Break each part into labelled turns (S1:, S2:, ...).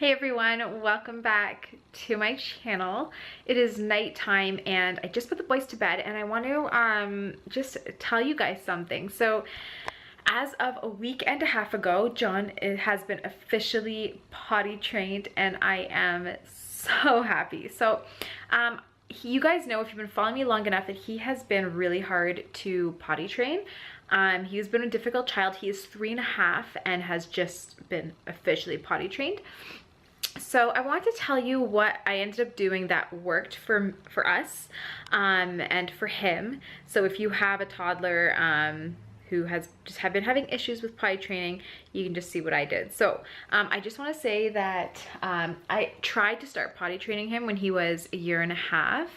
S1: Hey everyone, welcome back to my channel. It is nighttime and I just put the boys to bed and I want to just tell you guys something. So as of a week and a half ago, John has been officially potty trained and I am so happy. So you guys know, if you've been following me long enough, that he has been really hard to potty train. He's been a difficult child. He is 3.5 and has just been officially potty trained. So I want to tell you what I ended up doing that worked for us and for him. So if you have a toddler who has just been having issues with potty training, you can just see what I did. So I just want to say that I tried to start potty training him when he was 1.5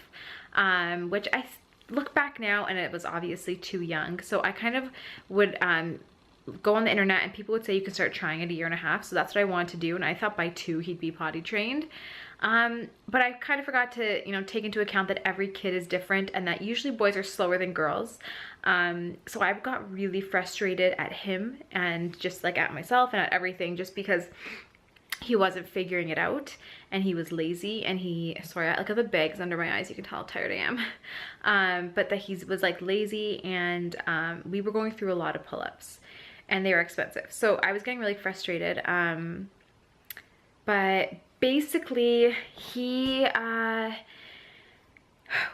S1: years, which I look back now and it was obviously too young. So I kind of would go on the internet and people would say you can start trying at 1.5 years. So that's what I wanted to do. And I thought by 2 he'd be potty trained. But I kind of forgot to, take into account that every kid is different and that usually boys are slower than girls. So I got really frustrated at him and just like at myself and at everything, just because he wasn't figuring it out and he was lazy and sorry, I got the bags under my eyes, you can tell how tired I am. But that he was like lazy and we were going through a lot of pull-ups and they were expensive. So I was getting really frustrated. But basically I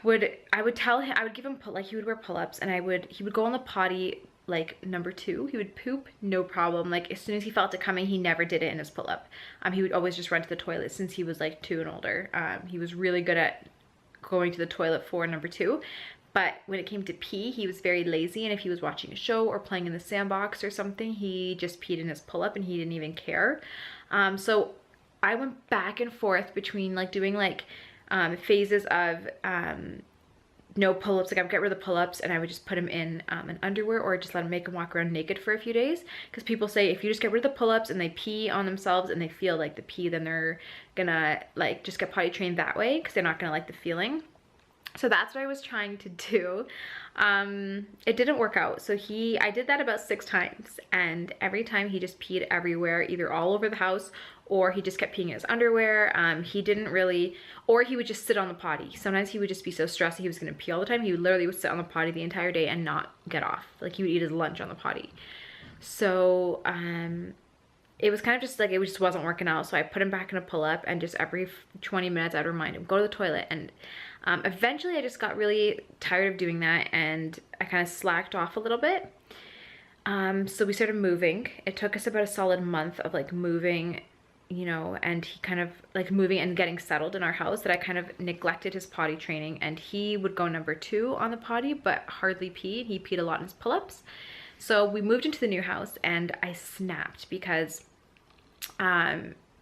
S1: would tell him, I would give him, like, he would wear pull-ups and he would go on the potty like number 2. He would poop, no problem. Like as soon as he felt it coming, he never did it in his pull-up. He would always just run to the toilet since he was like 2 and older. He was really good at going to the toilet for number 2. But when it came to pee, he was very lazy. And if he was watching a show or playing in the sandbox or something, he just peed in his pull-up and he didn't even care. So I went back and forth between like doing like phases of no pull-ups. Like I would get rid of the pull-ups and I would just put him in an underwear or just let him make him walk around naked for a few days. Because people say if you just get rid of the pull-ups and they pee on themselves and they feel like the pee, then they're gonna like just get potty trained that way because they're not gonna like the feeling. So that's what I was trying to do. It didn't work out. So I did that about 6 times and every time he just peed everywhere, either all over the house or he just kept peeing in his underwear. He didn't really, or he would just sit on the potty. Sometimes he would just be so stressed that he was gonna pee all the time. He would sit on the potty the entire day and not get off. Like he would eat his lunch on the potty. So, it was kind of just like, it just wasn't working out. So I put him back in a pull-up and just every 20 minutes I'd remind him, go to the toilet. And eventually I just got really tired of doing that and I kind of slacked off a little bit. So we started moving. It took us about a solid month of like moving, and he kind of like moving and getting settled in our house, that I kind of neglected his potty training, and he would go number 2 on the potty, but hardly pee. He peed a lot in his pull-ups. So we moved into the new house and I snapped because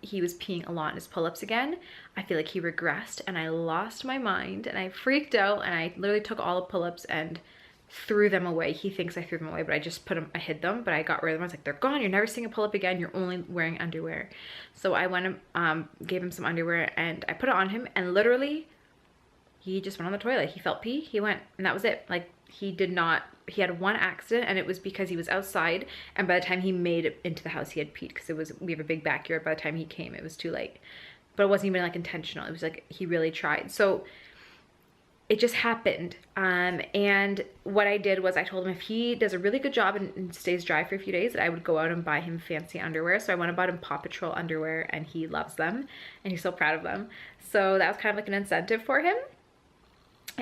S1: he was peeing a lot in his pull-ups again. I feel like he regressed and I lost my mind and I freaked out and I literally took all the pull-ups and threw them away. He thinks I threw them away, but I hid them, but I got rid of them. I was like, they're gone. You're never seeing a pull-up again. You're only wearing underwear. So I went and gave him some underwear and I put it on him and literally he just went on the toilet. He felt pee, he went, and that was it. Like he had one accident and it was because he was outside and by the time he made it into the house he had peed, because we have a big backyard. By the time he came it was too late, but it wasn't even like intentional. It was like he really tried. So it just happened. And what I did was I told him if he does a really good job and stays dry for a few days, that I would go out and buy him fancy underwear. So I went and bought him Paw Patrol underwear and he loves them and he's so proud of them. So that was kind of like an incentive for him.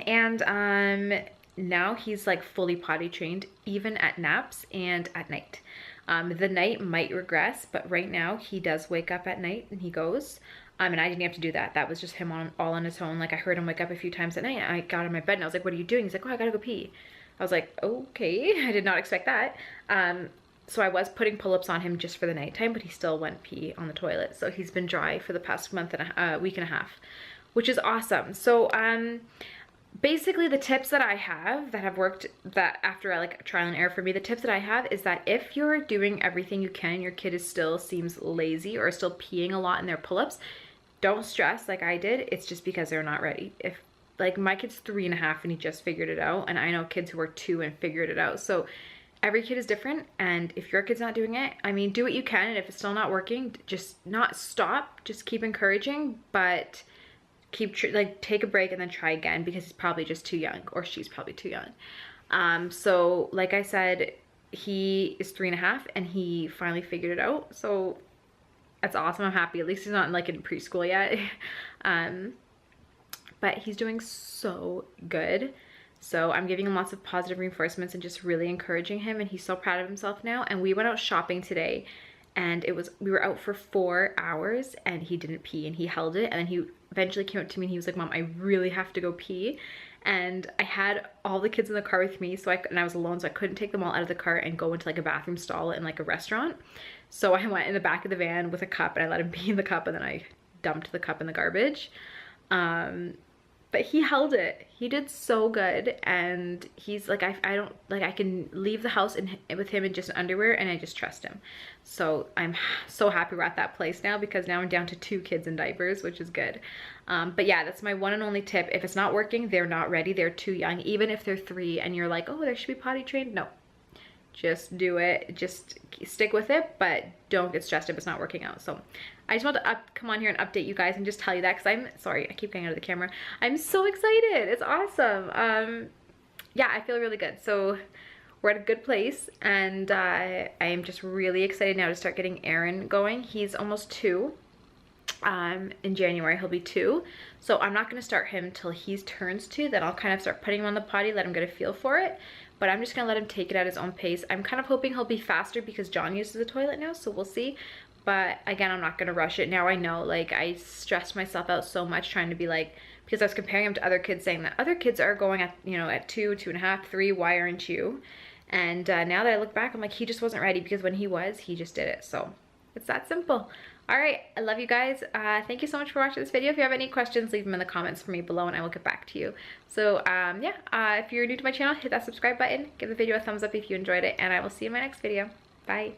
S1: And now he's like fully potty trained, even at naps and at night. The night might regress, but right now he does wake up at night and he goes. And I didn't have to do that. That was just him all on his own. Like I heard him wake up a few times at night. I got in my bed and I was like, what are you doing? He's like, oh, I gotta go pee. I was like, okay, I did not expect that. So I was putting pull-ups on him just for the nighttime, but he still went pee on the toilet. So he's been dry for the past week and a half, which is awesome. So basically the tips that I have that have worked, that after like trial and error for me, the tips that I have is that if you're doing everything you can, your kid still seems lazy or still peeing a lot in their pull-ups, don't stress like I did. It's just because they're not ready. If like my kid's 3.5 and he just figured it out, and I know kids who are 2 and figured it out. So every kid is different, and if your kid's not doing it, I mean, do what you can, and if it's still not working, just not stop, just keep encouraging, but like take a break and then try again, because he's probably just too young, or she's probably too young. So like I said, he is 3.5 and he finally figured it out, so that's awesome. I'm happy. At least he's not like in preschool yet. But he's doing so good. So I'm giving him lots of positive reinforcements and just really encouraging him, and he's so proud of himself now. And we went out shopping today, and we were out for 4 hours and he didn't pee, and he held it, and then he eventually came up to me and he was like, Mom, I really have to go pee. And I had all the kids in the car with me, and I was alone, so I couldn't take them all out of the car and go into like a bathroom stall in like a restaurant. So I went in the back of the van with a cup, and I let him pee in the cup, and then I dumped the cup in the garbage. But he held it. He did so good, and he's like, I don't, like, I can leave the house with him in just underwear, and I just trust him. So I'm so happy we're at that place now, because now I'm down to 2 kids in diapers, which is good. But yeah, that's my one and only tip. If it's not working, they're not ready, they're too young. Even if they're 3 and you're like, oh, they should be potty trained, no. Just do it, just stick with it, but don't get stressed if it's not working out. So I just want to come on here and update you guys and just tell you that, because I'm sorry, I keep getting out of the camera. I'm so excited. It's awesome. Yeah, I feel really good. So we're at a good place, and I am just really excited now to start getting Aaron going. He's almost 2. In January he'll be 2, so I'm not going to start him till he turns 2. Then I'll kind of start putting him on the potty, let him get a feel for it, but I'm just gonna let him take it at his own pace. I'm kind of hoping he'll be faster because John uses the toilet now, so we'll see. But again, I'm not gonna rush it. Now I know, like, I stressed myself out so much trying to be like, because I was comparing him to other kids, saying that other kids are going at, you know, at 2, 2.5, 3, why aren't you? And now that I look back, I'm like, he just wasn't ready, because when he was, he just did it. So it's that simple. All right, I love you guys. Thank you so much for watching this video. If you have any questions, leave them in the comments for me below, and I will get back to you. So yeah, if you're new to my channel, hit that subscribe button, give the video a thumbs up if you enjoyed it, and I will see you in my next video. Bye.